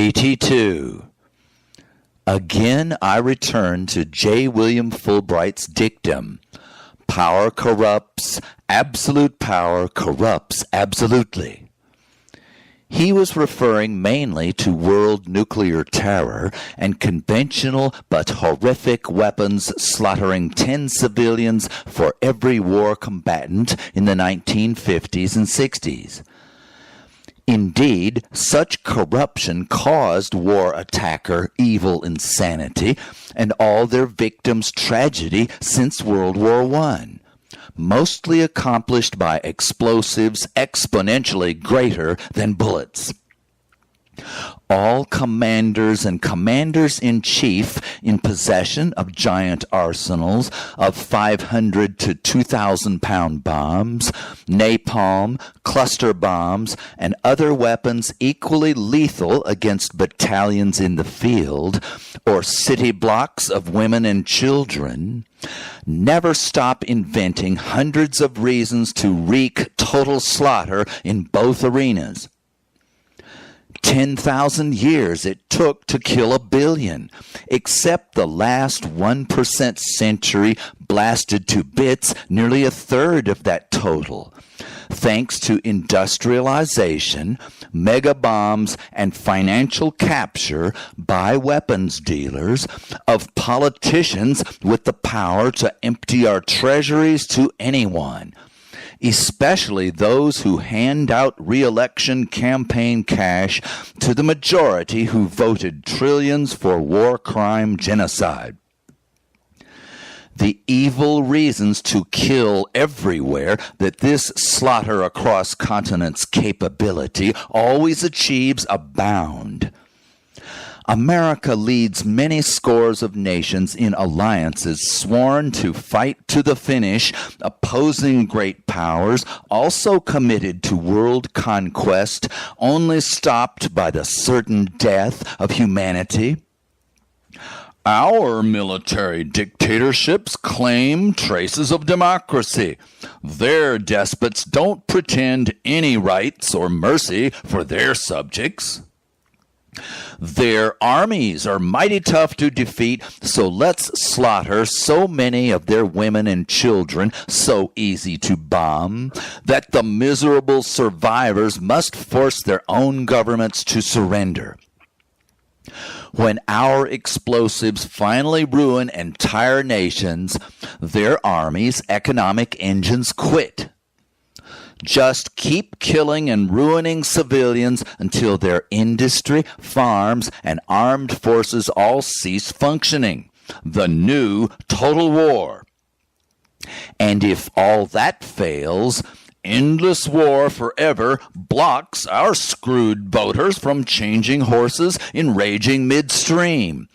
82. Again I return to J. William Fulbright's dictum, power corrupts, absolute power corrupts absolutely. He was referring mainly to world nuclear terror and conventional but horrific weapons slaughtering 10 civilians for every war combatant in the 1950s and 60s. Indeed, such corruption caused war attacker evil insanity and all their victims' tragedy since World War I, mostly accomplished by explosives exponentially greater than bullets. All commanders and commanders-in-chief in possession of giant arsenals of 500 to 2,000-pound bombs, napalm, cluster bombs, and other weapons equally lethal against battalions in the field, or city blocks of women and children, never stop inventing hundreds of reasons to wreak total slaughter in both arenas. 10,000 years it took to kill 1 billion, except the last 1% century blasted to bits nearly a third of that total, thanks to industrialization, mega bombs, and financial capture by weapons dealers of politicians with the power to empty our treasuries to anyone, especially those who hand out re-election campaign cash to the majority who voted trillions for war crime genocide. The evil reasons to kill everywhere that this slaughter across continents capability always achieves abound. America leads many scores of nations in alliances sworn to fight to the finish, opposing great powers, also committed to world conquest, only stopped by the certain death of humanity. Our military dictatorships claim traces of democracy. Their despots don't pretend any rights or mercy for their subjects. Their armies are mighty tough to defeat, so let's slaughter so many of their women and children, so easy to bomb, that the miserable survivors must force their own governments to surrender. When our explosives finally ruin entire nations, their armies' economic engines quit. Just keep killing and ruining civilians until their industry, farms, and armed forces all cease functioning. The new total war. And if all that fails, endless war forever blocks our screwed voters from changing horses in raging midstream.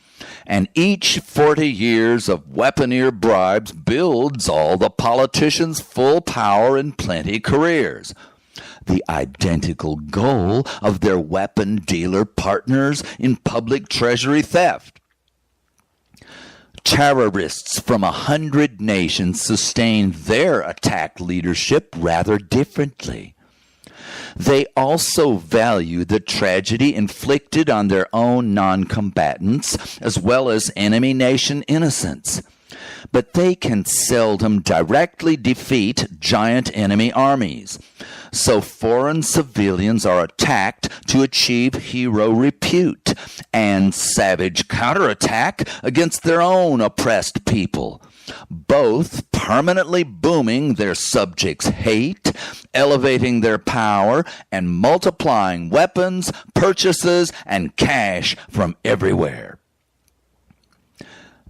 And each 40 years of weaponeer bribes builds all the politicians' full power and plenty careers. The identical goal of their weapon dealer partners in public treasury theft. Terrorists from 100 nations sustain their attack leadership rather differently. They also value the tragedy inflicted on their own non-combatants as well as enemy nation innocents. But they can seldom directly defeat giant enemy armies. So foreign civilians are attacked to achieve hero repute and savage counterattack against their own oppressed people, both permanently booming their subjects' hate, elevating their power, and multiplying weapons, purchases, and cash from everywhere.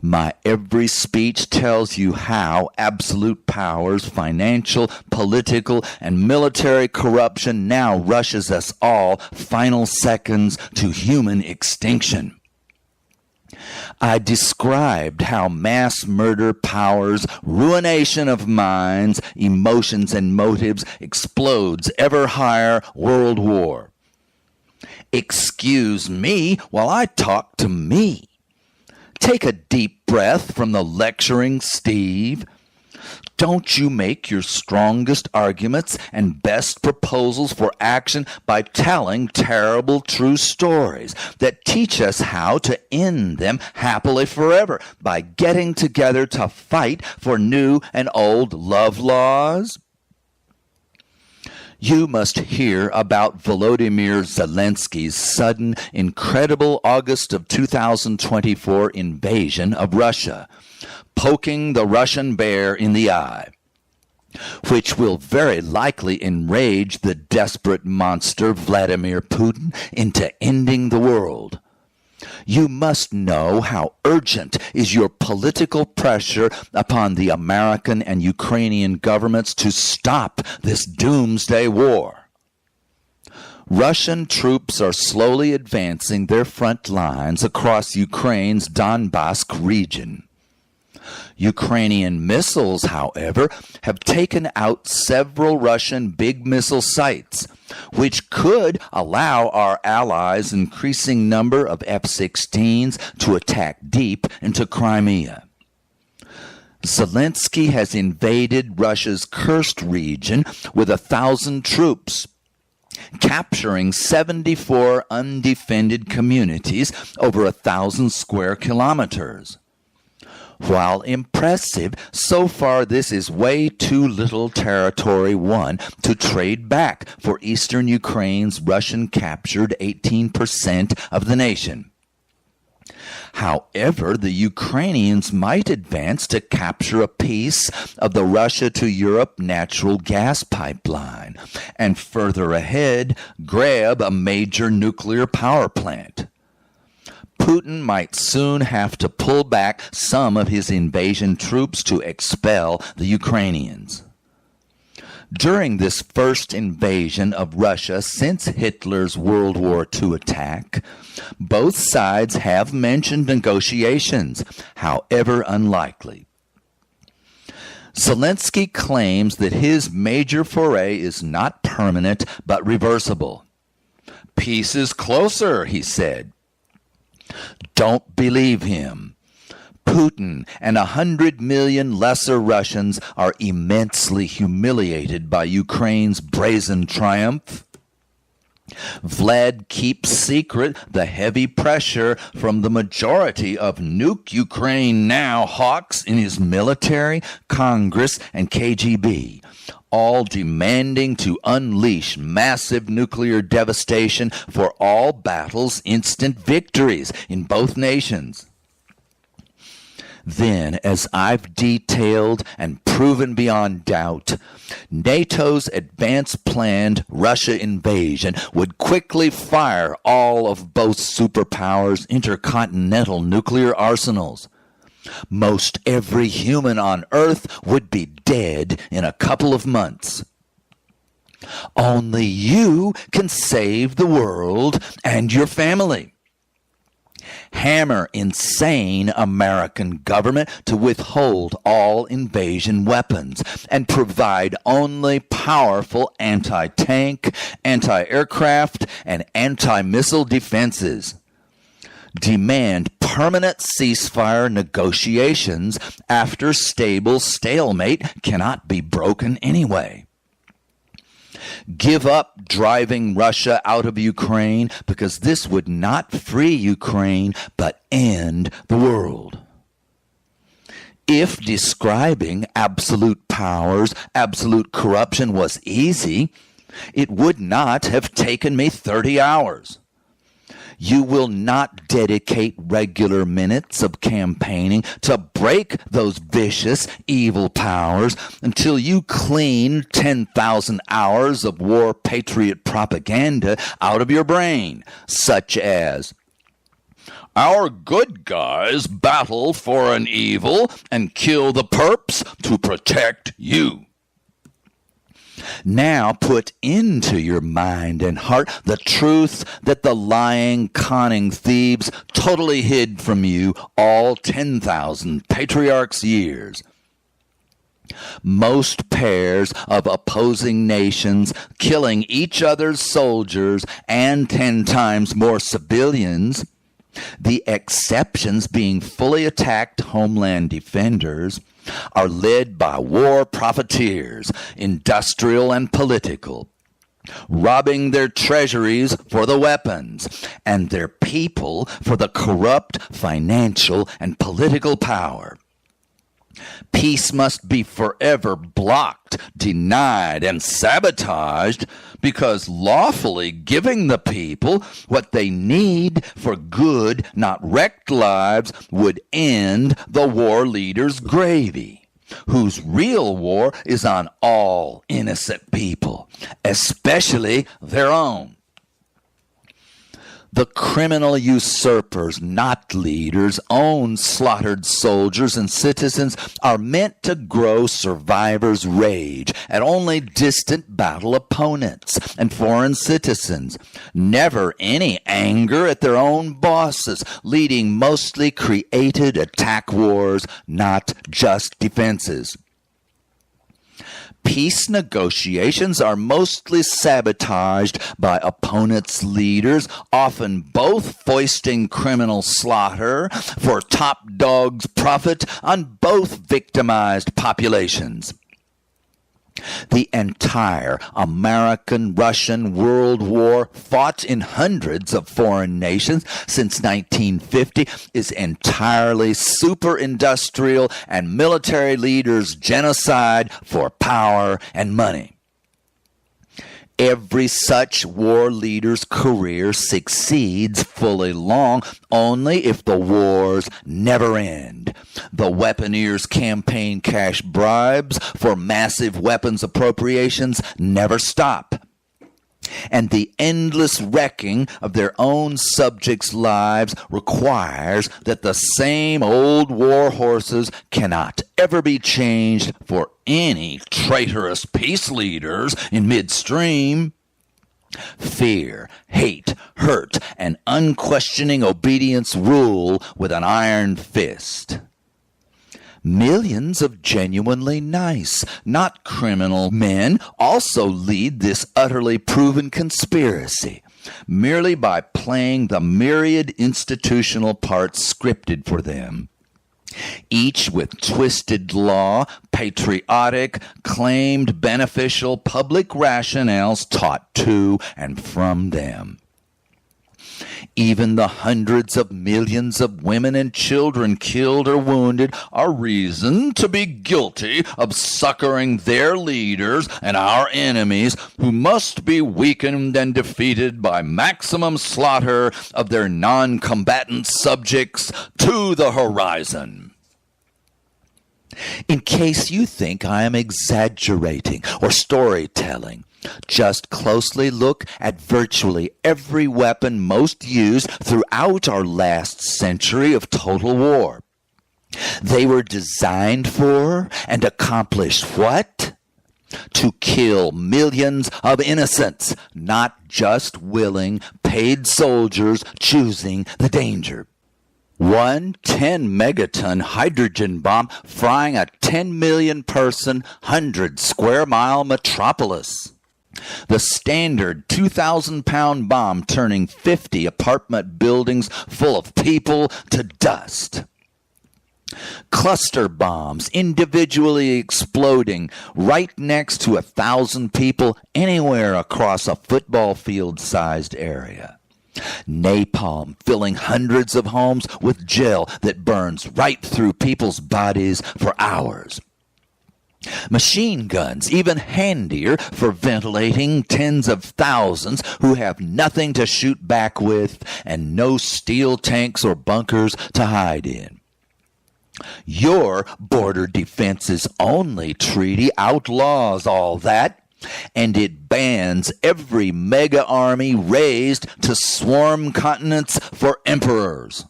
My every speech tells you how absolute powers, financial, political, and military corruption now rushes us all final seconds to human extinction. I described how mass murder powers, ruination of minds, emotions, and motives explodes ever higher world war. Excuse me while I talk to me. Take a deep breath from the lecturing Steve. Don't you make your strongest arguments and best proposals for action by telling terrible true stories that teach us how to end them happily forever by getting together to fight for new and old love laws? You must hear about Volodymyr Zelensky's sudden, incredible August of 2024 invasion of Russia, poking the Russian bear in the eye, which will very likely enrage the desperate monster Vladimir Putin into ending the world. You must know how urgent is your political pressure upon the American and Ukrainian governments to stop this doomsday war. Russian troops are slowly advancing their front lines across Ukraine's Donbass region. Ukrainian missiles, however, have taken out several Russian big missile sites, which could allow our allies' increasing number of F-16s to attack deep into Crimea. Zelensky has invaded Russia's Kursk region with 1,000 troops, capturing 74 undefended communities over 1,000 square kilometers. While impressive, so far this is way too little territory won to trade back for eastern Ukraine's Russian-captured 18% of the nation. However, the Ukrainians might advance to capture a piece of the Russia to Europe natural gas pipeline, and further ahead, grab a major nuclear power plant. Putin might soon have to pull back some of his invasion troops to expel the Ukrainians. During this first invasion of Russia since Hitler's World War II attack, both sides have mentioned negotiations, however unlikely. Zelensky claims that his major foray is not permanent but reversible. Peace is closer, he said. Don't believe him. Putin and 100 million lesser Russians are immensely humiliated by Ukraine's brazen triumph. Vlad keeps secret the heavy pressure from the majority of Nuke Ukraine Now hawks in his military, Congress, and KGB, all demanding to unleash massive nuclear devastation for all battles, instant victories in both nations. Then, as I've detailed and proven beyond doubt, NATO's advanced planned Russia invasion would quickly fire all of both superpowers' intercontinental nuclear arsenals. Most every human on Earth would be dead in a couple of months. Only you can save the world and your family. Hammer insane American government to withhold all invasion weapons and provide only powerful anti-tank, anti-aircraft, and anti-missile defenses. Demand permanent ceasefire negotiations after stable stalemate cannot be broken anyway. Give up driving Russia out of Ukraine because this would not free Ukraine but end the world. If describing absolute powers, absolute corruption was easy, it would not have taken me 30 hours. You will not dedicate regular minutes of campaigning to break those vicious, evil powers until you clean 10,000 hours of war patriot propaganda out of your brain, such as, our good guys battle for an evil and kill the perps to protect you. Now put into your mind and heart the truth that the lying, conning thieves totally hid from you all 10,000 patriarchs' years. Most pairs of opposing nations killing each other's soldiers and 10 times more civilians, the exceptions being fully attacked homeland defenders, are led by war profiteers, industrial and political, robbing their treasuries for the weapons and their people for the corrupt financial and political power. Peace must be forever blocked, denied, and sabotaged because lawfully giving the people what they need for good, not wrecked lives would end the war leaders' gravy, whose real war is on all innocent people, especially their own. The criminal usurpers, not leaders, own slaughtered soldiers and citizens are meant to grow survivors' rage at only distant battle opponents and foreign citizens, never any anger at their own bosses, leading mostly created attack wars, not just defenses. Peace negotiations are mostly sabotaged by opponents' leaders, often both foisting criminal slaughter for top dogs' profit on both victimized populations. The entire American-Russian World War, fought in hundreds of foreign nations since 1950, is entirely super-industrial and military leaders' genocide for power and money. Every such war leader's career succeeds fully long only if the wars never end. The weaponeers' campaign cash bribes for massive weapons appropriations never stop. And the endless wrecking of their own subjects' lives requires that the same old war horses cannot ever be changed for any traitorous peace leaders in midstream. Fear, hate, hurt, and unquestioning obedience rule with an iron fist. Millions of genuinely nice, not criminal men also lead this utterly proven conspiracy, merely by playing the myriad institutional parts scripted for them, each with twisted law, patriotic, claimed beneficial public rationales taught to and from them. Even the hundreds of millions of women and children killed or wounded are reason to be guilty of succoring their leaders and our enemies, who must be weakened and defeated by maximum slaughter of their non-combatant subjects to the horizon. In case you think I am exaggerating or storytelling, just closely look at virtually every weapon most used throughout our last century of total war. They were designed for and accomplished what? To kill millions of innocents, not just willing, paid soldiers choosing the danger. One 10-megaton hydrogen bomb frying a 10 million person, 100 square mile metropolis. The standard 2,000-pound bomb turning 50 apartment buildings full of people to dust. Cluster bombs individually exploding right next to 1,000 people anywhere across a football field-sized area. Napalm filling hundreds of homes with gel that burns right through people's bodies for hours. Machine guns, even handier for ventilating tens of thousands who have nothing to shoot back with and no steel tanks or bunkers to hide in. Your border defenses only treaty outlaws all that, and it bans every mega army raised to swarm continents for emperors.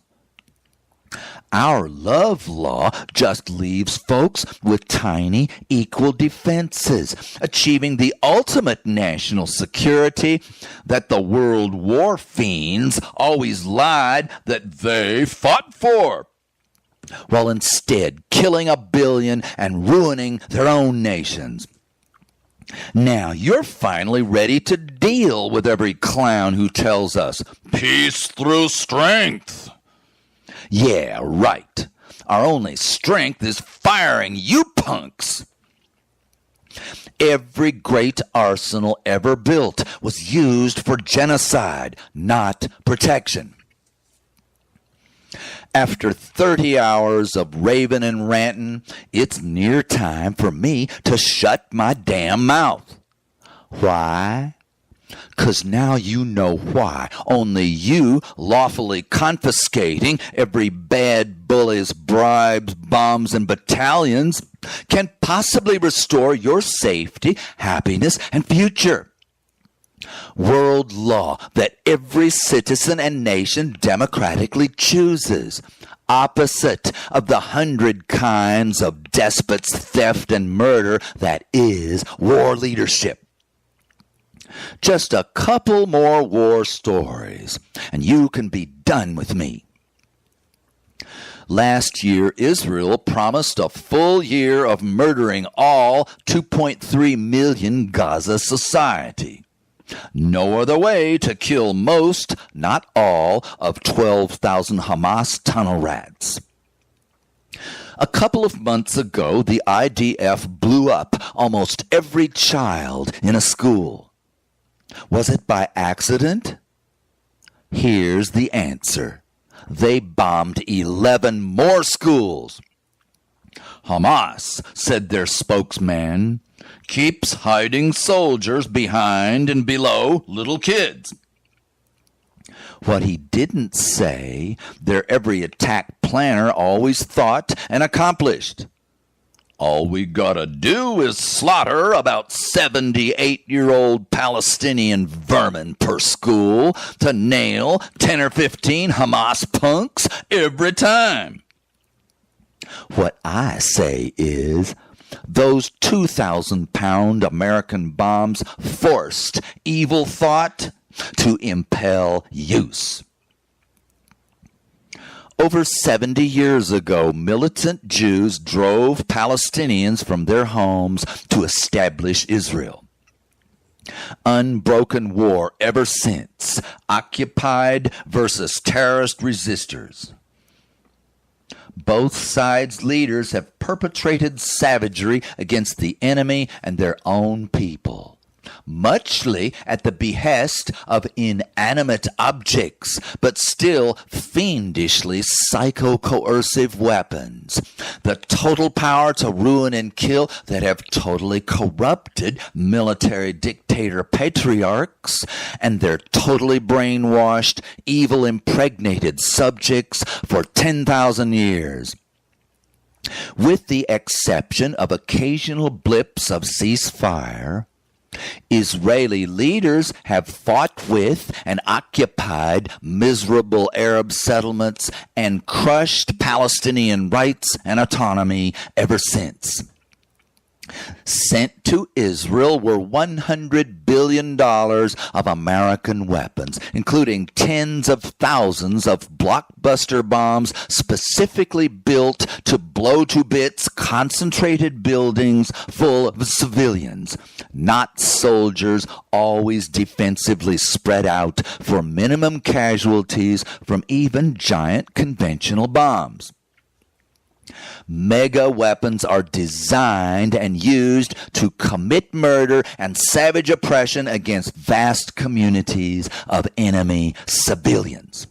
Our love law just leaves folks with tiny, equal defenses, achieving the ultimate national security that the World War fiends always lied that they fought for, while instead killing 1 billion and ruining their own nations. Now you're finally ready to deal with every clown who tells us, peace through strength. Yeah, right. Our only strength is firing you punks. Every great arsenal ever built was used for genocide, not protection. After 30 hours of raving and ranting, it's near time for me to shut my damn mouth. Why? 'Cause now you know why. Only you, lawfully confiscating every bad bully's bribes, bombs, and battalions, can possibly restore your safety, happiness, and future. World law that every citizen and nation democratically chooses, opposite of the 100 kinds of despots, theft, and murder that is war leadership. Just a couple more war stories, and you can be done with me. Last year, Israel promised a full year of murdering all 2.3 million Gaza society. No other way to kill most, not all, of 12,000 Hamas tunnel rats. A couple of months ago, the IDF blew up almost every child in a school. Was it by accident? Here's the answer. They bombed 11 more schools. Hamas, said their spokesman, keeps hiding soldiers behind and below little kids. What he didn't say, their every attack planner always thought and accomplished. All we gotta do is slaughter about 78-year-old Palestinian vermin per school to nail 10 or 15 Hamas punks every time. What I say is, those 2,000-pound American bombs forced evil thought to impel use. Over 70 years ago, militant Jews drove Palestinians from their homes to establish Israel. Unbroken war ever since, occupied versus terrorist resistors. Both sides' leaders have perpetrated savagery against the enemy and their own people, muchly at the behest of inanimate objects, but still fiendishly psycho-coercive weapons. The total power to ruin and kill that have totally corrupted military dictator patriarchs and their totally brainwashed, evil-impregnated subjects for 10,000 years. With the exception of occasional blips of ceasefire, Israeli leaders have fought with and occupied miserable Arab settlements and crushed Palestinian rights and autonomy ever since. Sent to Israel were $100 billion of American weapons, including tens of thousands of blockbuster bombs specifically built to blow to bits concentrated buildings full of civilians, not soldiers, always defensively spread out for minimum casualties from even giant conventional bombs. Mega weapons are designed and used to commit murder and savage oppression against vast communities of enemy civilians.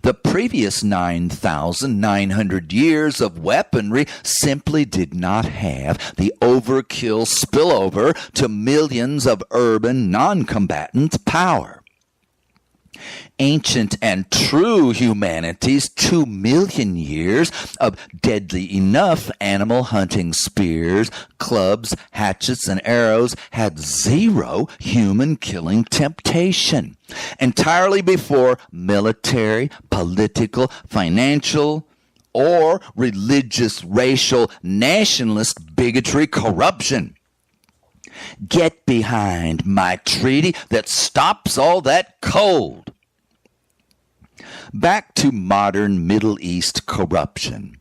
The previous 9,900 years of weaponry simply did not have the overkill spillover to millions of urban non-combatants' power. Ancient and true humanity's 2 million years of deadly enough animal hunting spears, clubs, hatchets, and arrows had zero human-killing temptation, entirely before military, political, financial, or religious, racial, nationalist bigotry corruption. Get behind my treaty that stops all that cold. Back to modern Middle East corruption.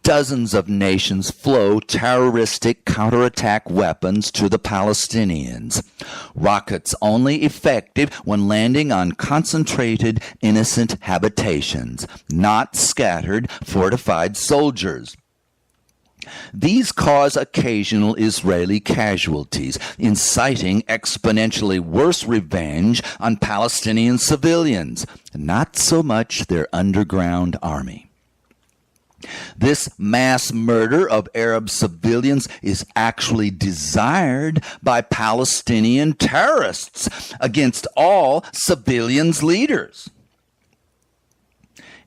Dozens of nations flow terroristic counterattack weapons to the Palestinians. Rockets only effective when landing on concentrated innocent habitations, not scattered fortified soldiers. These cause occasional Israeli casualties, inciting exponentially worse revenge on Palestinian civilians, not so much their underground army. This mass murder of Arab civilians is actually desired by Palestinian terrorists against all civilians' leaders.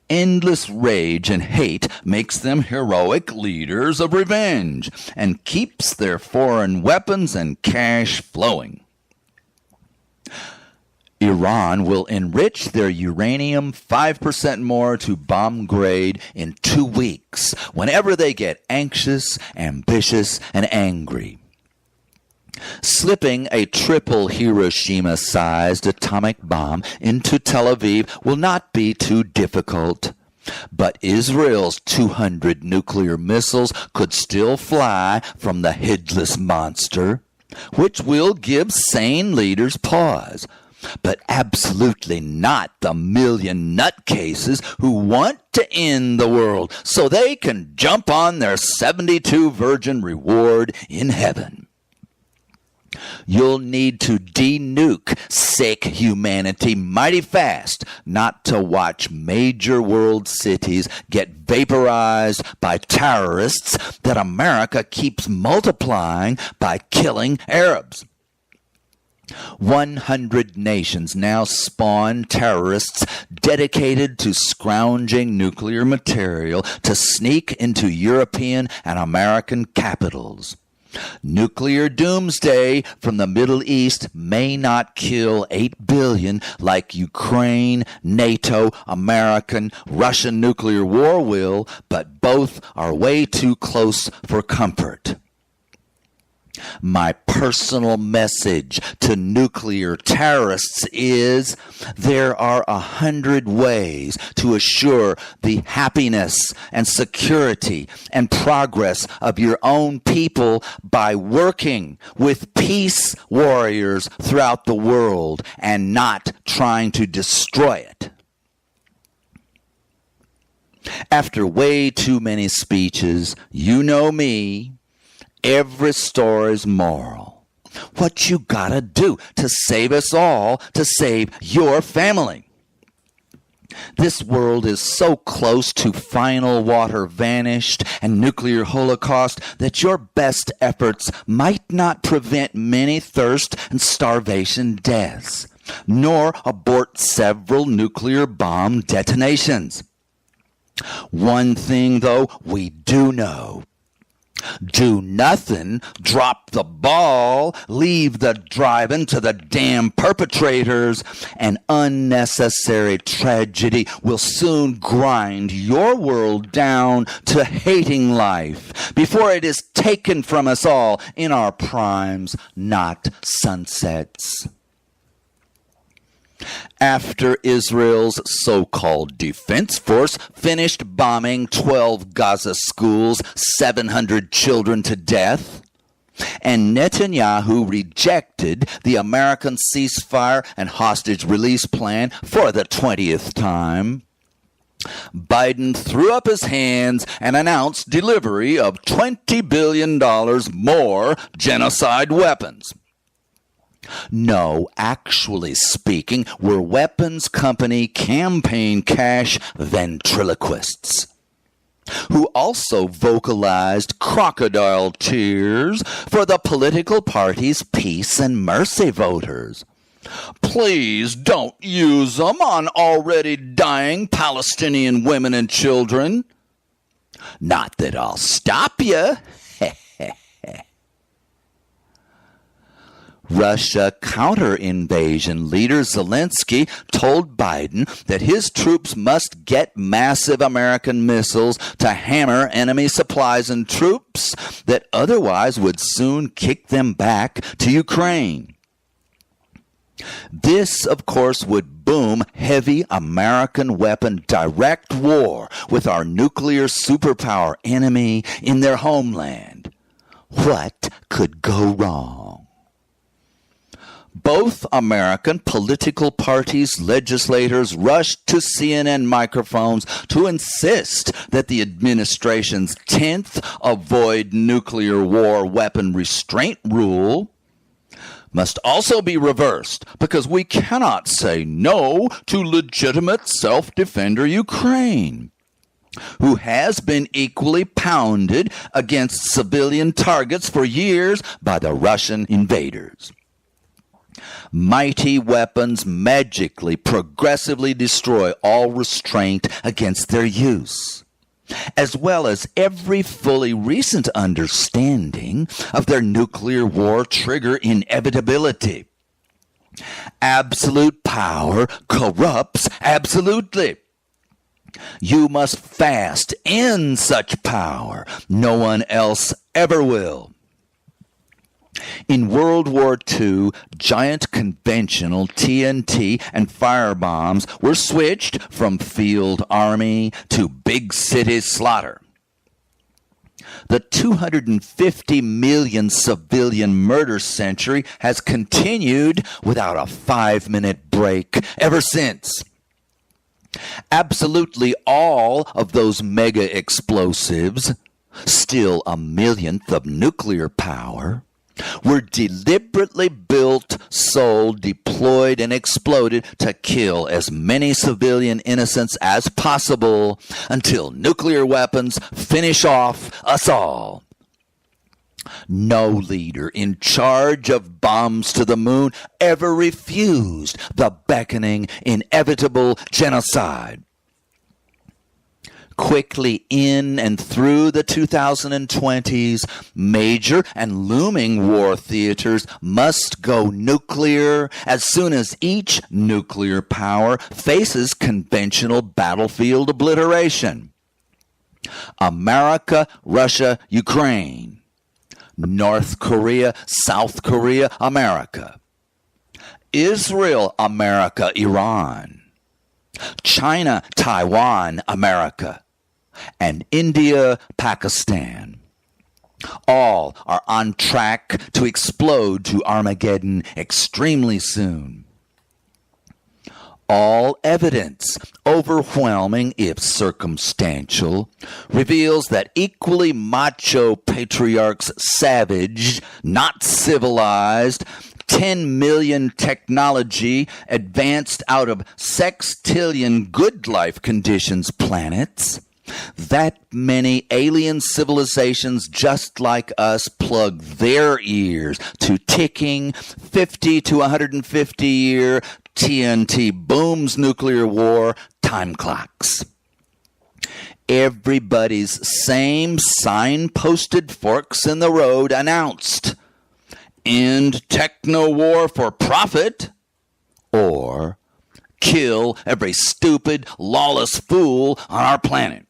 Endless rage and hate makes them heroic leaders of revenge and keeps their foreign weapons and cash flowing. Iran will enrich their uranium 5% more to bomb grade in 2 weeks whenever they get anxious, ambitious, and angry. Slipping a triple Hiroshima-sized atomic bomb into Tel Aviv will not be too difficult. But Israel's 200 nuclear missiles could still fly from the headless monster, which will give sane leaders pause. But absolutely not the million nutcases who want to end the world so they can jump on their 72 virgin reward in heaven. You'll need to de-nuke sick humanity mighty fast not to watch major world cities get vaporized by terrorists that America keeps multiplying by killing Arabs. 100 nations now spawn terrorists dedicated to scrounging nuclear material to sneak into European and American capitals. Nuclear doomsday from the Middle East may not kill 8 billion like Ukraine, NATO, American, Russian nuclear war will, but both are way too close for comfort. My personal message to nuclear terrorists is there are 100 ways to assure the happiness and security and progress of your own people by working with peace warriors throughout the world and not trying to destroy it. After way too many speeches, you know me, every story's moral. What you gotta do to save us all, to save your family. This world is so close to final water vanished and nuclear holocaust that your best efforts might not prevent many thirst and starvation deaths, nor abort several nuclear bomb detonations. One thing, though, we do know. Do nothing, drop the ball, leave the driving to the damn perpetrators, and unnecessary tragedy will soon grind your world down to hating life before it is taken from us all in our primes, not sunsets. After Israel's so-called defense force finished bombing 12 Gaza schools, 700 children to death, and Netanyahu rejected the American ceasefire and hostage release plan for the 20th time, Biden threw up his hands and announced delivery of $20 billion more genocide weapons. No, actually speaking, we're weapons company campaign cash ventriloquists who also vocalized crocodile tears for the political party's peace and mercy voters. Please don't use them on already dying Palestinian women and children. Not that I'll stop you. Russia counter-invasion leader Zelensky told Biden that his troops must get massive American missiles to hammer enemy supplies and troops that otherwise would soon kick them back to Ukraine. This, of course, would boom heavy American weapon direct war with our nuclear superpower enemy in their homeland. What could go wrong? Both American political parties' legislators rushed to CNN microphones to insist that the administration's 10th Avoid Nuclear War Weapon Restraint Rule must also be reversed because we cannot say no to legitimate self-defender Ukraine, who has been equally pounded against civilian targets for years by the Russian invaders. Mighty weapons magically, progressively destroy all restraint against their use, as well as every fully recent understanding of their nuclear war trigger inevitability. Absolute power corrupts absolutely. You must fast end such power. No one else ever will. In World War II, giant conventional TNT and firebombs were switched from field army to big city slaughter. The 250 million civilian murder century has continued without a 5-minute break ever since. Absolutely all of those mega explosives, still a millionth of nuclear power, were deliberately built, sold, deployed, and exploded to kill as many civilian innocents as possible until nuclear weapons finish off us all. No leader in charge of bombs to the moon ever refused the beckoning, inevitable genocide. Quickly in and through the 2020s, major and looming war theaters must go nuclear as soon as each nuclear power faces conventional battlefield obliteration. America, Russia, Ukraine. North Korea, South Korea, America. Israel, America, Iran. China, Taiwan, America. And India, Pakistan. All are on track to explode to Armageddon extremely soon. All evidence, overwhelming if circumstantial, reveals that equally macho patriarchs savaged, not civilized, 10 million technology advanced out of sextillion good life conditions planets, that many alien civilizations just like us plug their ears to ticking 50 to 150 year TNT booms nuclear war time clocks. Everybody's same sign-posted forks in the road announced, end techno war for profit, or kill every stupid, lawless fool on our planet.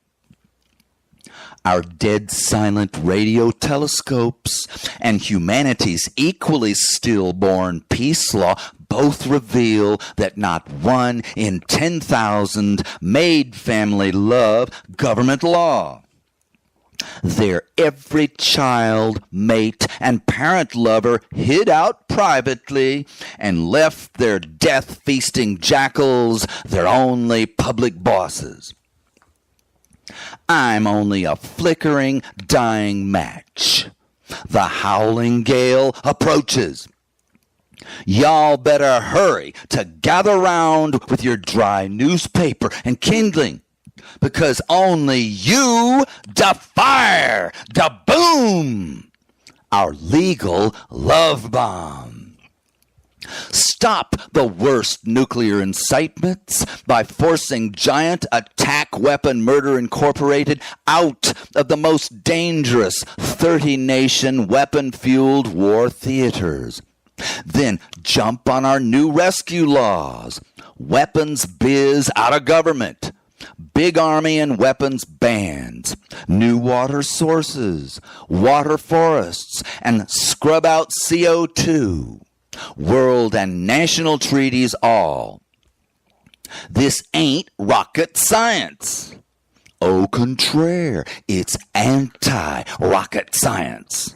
Our dead silent radio telescopes and humanity's equally stillborn peace law both reveal that not 1 in 10,000 made family love government law. Their every child, mate, and parent lover hid out privately and left their death-feasting jackals their only public bosses. I'm only a flickering, dying match. The howling gale approaches. Y'all better hurry to gather round with your dry newspaper and kindling, because only you da fire, da boom, our legal love bomb. Stop the worst nuclear incitements by forcing Giant Attack Weapon Murder Incorporated out of the most dangerous 30-nation weapon-fueled war theaters. Then jump on our new rescue laws. Weapons biz out of government. Big army and weapons bans. New water sources. Water forests. And scrub out CO2. World and national treaties all. This ain't rocket science. Au contraire, it's anti-rocket science.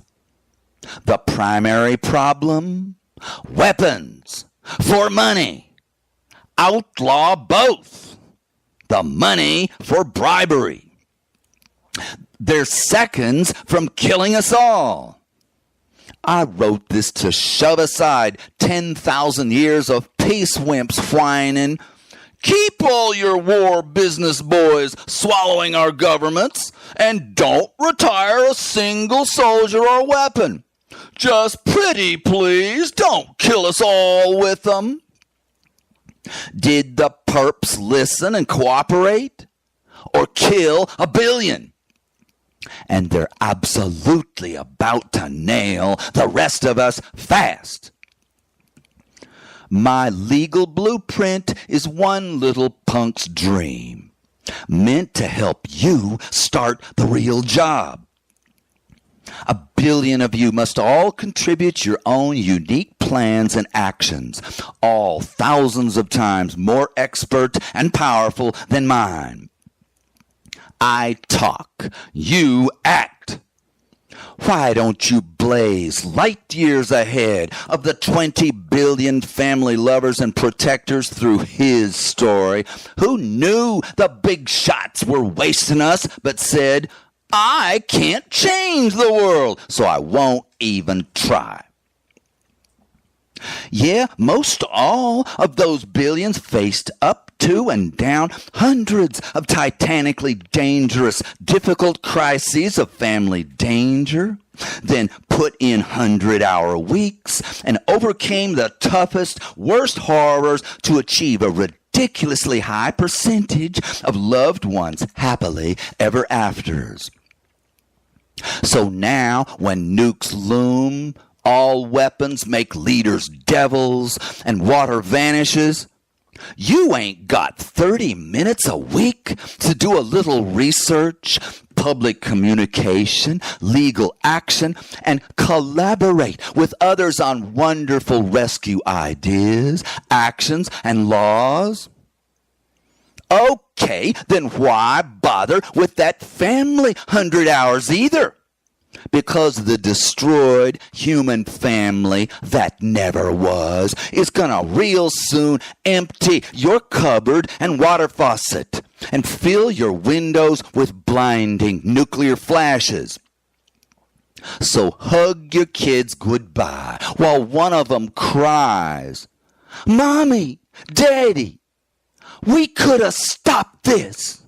The primary problem? Weapons for money. Outlaw both. The money for bribery. They're seconds from killing us all. I wrote this to shove aside 10,000 years of peace wimps whining, "Keep all your war business boys swallowing our governments, and don't retire a single soldier or weapon. Just pretty please, don't kill us all with them." Did the perps listen and cooperate? Or kill a billion? And they're absolutely about to nail the rest of us fast. My legal blueprint is one little punk's dream, meant to help you start the real job. 1 billion of you must all contribute your own unique plans and actions, all thousands of times more expert and powerful than mine. I talk, you act. Why don't you blaze light years ahead of the 20 billion family lovers and protectors through his story, who knew the big shots were wasting us, but said, "I can't change the world, so I won't even try." Yeah, most all of those billions faced up to and down hundreds of titanically dangerous, difficult crises of family danger, then put in 100-hour weeks and overcame the toughest, worst horrors to achieve a ridiculously high percentage of loved ones happily ever afters. So now, when nukes loom, all weapons make leaders devils, and water vanishes, you ain't got 30 minutes a week to do a little research, public communication, legal action, and collaborate with others on wonderful rescue ideas, actions, and laws? Okay, then why bother with that family 100 hours either? Because the destroyed human family that never was is gonna real soon empty your cupboard and water faucet and fill your windows with blinding nuclear flashes. So hug your kids goodbye while one of them cries, "Mommy, Daddy, we could have stopped this."